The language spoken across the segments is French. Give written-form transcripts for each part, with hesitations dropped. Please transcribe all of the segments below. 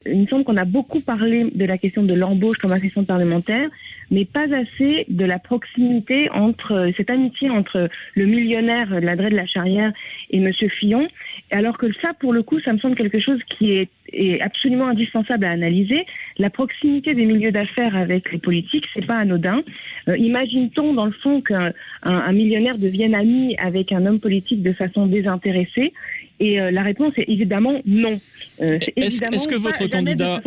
Il me semble qu'on a beaucoup parlé de la question de l'embauche comme assistante parlementaire, mais pas assez de la proximité entre cette amitié entre le millionnaire Ladré de la Charrière et Monsieur Fillon, alors que ça, pour le coup, ça me semble quelque chose qui est absolument indispensable à analyser. La proximité des milieux d'affaires avec les politiques, c'est pas anodin. Imagine-t-on dans le fond qu'un millionnaire devienne ami avec un homme politique de façon désintéressée? Et la réponse est évidemment non. Est-ce que votre candidat,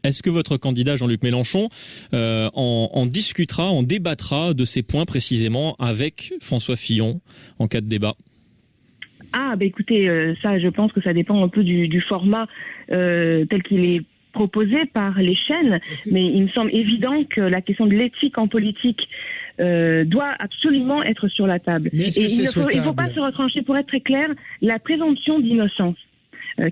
est-ce que votre candidat Jean-Luc Mélenchon en discutera, en débattra de ces points précisément avec François Fillon en cas de débat? Écoutez, ça, je pense que ça dépend un peu du format tel qu'il est proposé par les chaînes, mais il me semble évident que la question de l'éthique en politique doit absolument être sur la table. Et il ne faut pas se retrancher, pour être très clair, la présomption d'innocence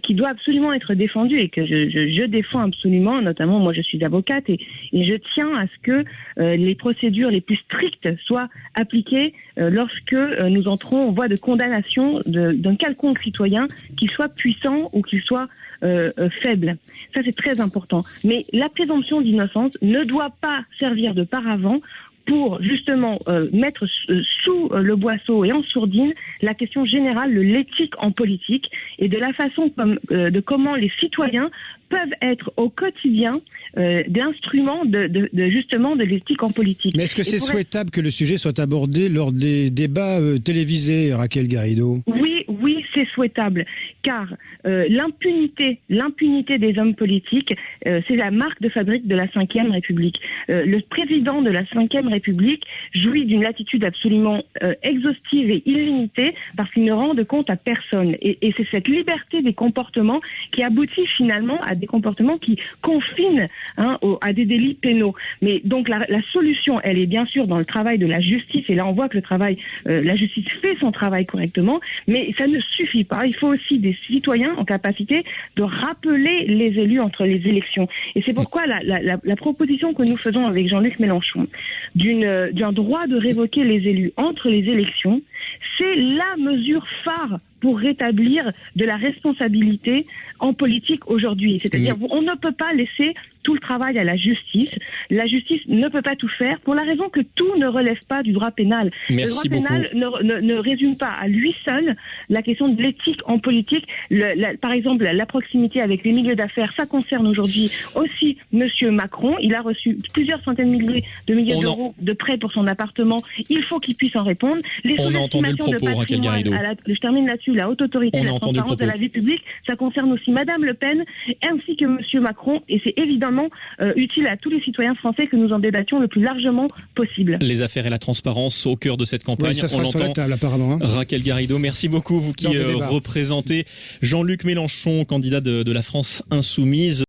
qui doit absolument être défendue et que je défends absolument, notamment moi je suis avocate et je tiens à ce que les procédures les plus strictes soient appliquées lorsque nous entrons en voie de condamnation d'un quelconque citoyen, qu'il soit puissant ou qu'il soit faible. Ça c'est très important. Mais la présomption d'innocence ne doit pas servir de paravent pour justement mettre sous le boisseau et en sourdine la question générale de l'éthique en politique et de la façon de comment les citoyens peuvent être au quotidien d'instruments justement de l'éthique en politique. Mais est-ce que c'est souhaitable que le sujet soit abordé lors des débats télévisés, Raquel Garrido? Oui, c'est souhaitable, car l'impunité des hommes politiques, c'est la marque de fabrique de la Ve République. Le président de la Ve République jouit d'une latitude absolument exhaustive et illimitée parce qu'il ne rend de compte à personne. Et c'est cette liberté des comportements qui aboutit finalement à des comportements qui confinent à des délits pénaux. Mais donc la solution, elle est bien sûr dans le travail de la justice, et là on voit que la justice fait son travail correctement, mais ça ne suffit pas. Il faut aussi des citoyens en capacité de rappeler les élus entre les élections. Et c'est pourquoi la proposition que nous faisons avec Jean-Luc Mélenchon d'un droit de révoquer les élus entre les élections, c'est la mesure phare pour rétablir de la responsabilité en politique aujourd'hui. C'est-à-dire, on ne peut pas laisser tout le travail à la justice. La justice ne peut pas tout faire pour la raison que tout ne relève pas du droit pénal. Merci le droit pénal ne résume pas à lui seul la question de l'éthique en politique. Par exemple, la proximité avec les milieux d'affaires, ça concerne aujourd'hui aussi Monsieur Macron. Il a reçu plusieurs centaines de milliers d'euros de prêts pour son appartement. Il faut qu'il puisse en répondre. On a entendu le propos, Raquel Garrido. Je termine là-dessus. La haute autorité de la transparence de la vie publique, ça concerne aussi Madame Le Pen ainsi que Monsieur Macron, et c'est évidemment utile à tous les citoyens français que nous en débattions le plus largement possible. Les affaires et la transparence au cœur de cette campagne. Ça sera sur la table, apparemment. Raquel Garrido, merci beaucoup, vous qui représentez Jean-Luc Mélenchon, candidat de la France insoumise.